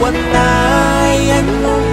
ഒന്നായി എന്നും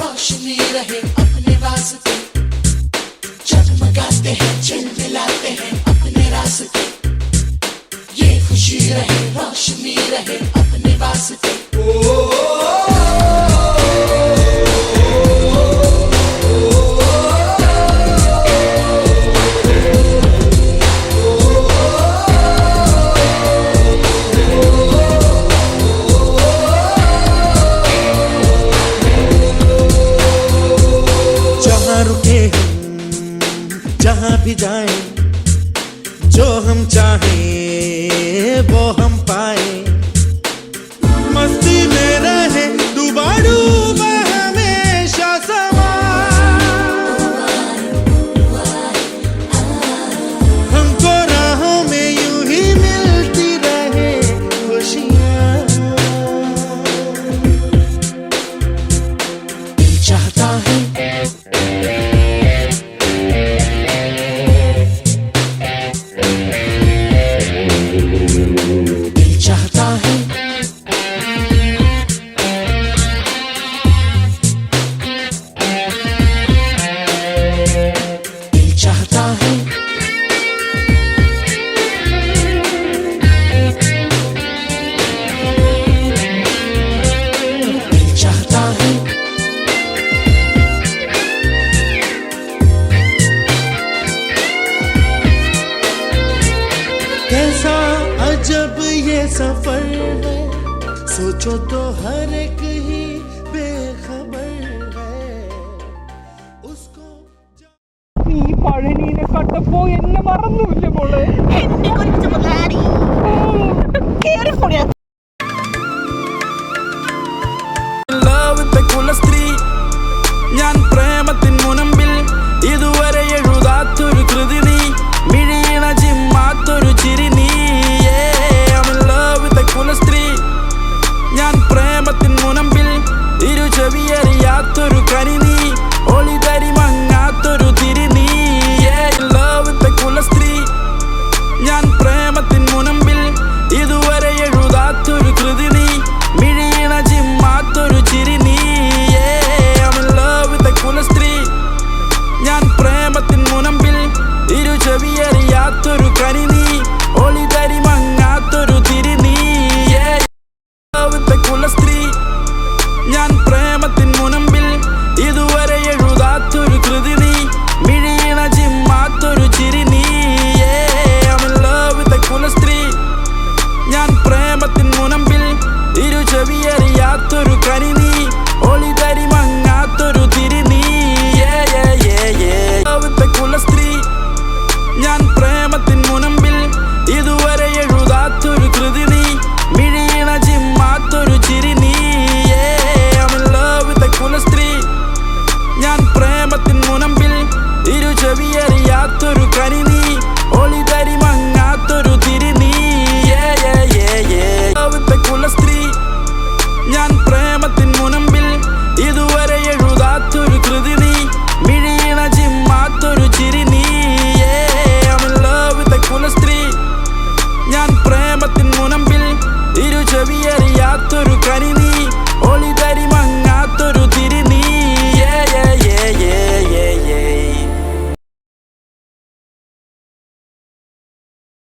रोशनी रहे अपने वास्ते जगमगाते हैं झिलमिलाते हैं अपने रास्ते ये खुशी रहे रोशनी रहे अपने वास्ते जहाँ भी जाए जो हम चाहें वो हम पाए मस्ती में रहे डूबाडू हमेशा समा हमको राहों में यूं ही मिलती रहे खुशियाँ चाहता है कैसा अजब ये सफर है सोचो तो हर एक ही बेखबर है उसको നീ പഴനീനെ കണ്ടപ്പോ എന്നെ മറന്നുമില്ല മോളെ ഞാൻ പ്രേമത്തിൻ മുനമ്പിൽ ഇതുവരെ എഴുതാത്തൊരു കൃതി നീ മിഴിയിണ ചിമ്മാത്തൊരു ചിരി നീ കുലസ്ത്രീ ഞാൻ പ്രേമത്തിൻ മുനമ്പിൽ ഇരു ചെവിയറിയാത്തൊരു കനി നീ ഒളിതരി മങ്ങാത്തൊരു തിരി നീ കുലസ്ത്രീ ഞാൻ പ്രേമത്തിൻ മുനമ്പിൽ ഇതുവരെ എഴുതാത്ത ചെവിയറിയാത്തൊരു കനി നീ, ഒളിതരി മങ്ങാത്തൊരു തിരി നീ. കുലസ്ത്രീ ഞാൻ പ്രേമത്തിൻ മുനമ്പിൽ, ഇതുവരെ എഴുതാത്തൊരു കൃതി നീ, മിഴിയിണ ചിമ്മാത്തൊരു ചിരി നീ. I'm in love with a കുലസ്ത്രീ ഞാൻ പ്രേമത്തിൻ മുനമ്പിൽ, ഇരു ചെവിയറിയാത്തൊരു കനി നീ, ഒളിതരി മങ്ങാത്തൊരു തിരി നീ. കുലസ്ത്രീ ഞാൻ പ്രേമത്തിൻ മുനമ്പിൽ, ഇതുവരെ എഴുതാത്തൊരു കൃതി നീ, മിഴിയിണ ചിമ്മാത്തൊരു ചിരി നീ. I'm in love with a കുലസ്ത്രീ ഞാൻ പ്രേമത്തിൻ മുനമ്പിൽ, ഇരു ചെവിയറിയാത്തൊരു കനി നീ, ഒളിതരി മങ്ങാത്തൊരു തിരി നീ. കുലസ്ത്രീ ഞാൻ പ്രേമത്തിൻ മുനമ്പിൽ, ഇതുവരെ എഴുതാത്തൊരു കൃതി നീ, മിഴിയിണ ചിമ്മാത്തൊരു ചിരി നീ. I'm in love with a കുലസ്ത്രീ ഞാൻ പ്രേമത്തിൻ മുനമ്പിൽ, ഇരു ചെവിയറിയാത്തൊരു കനി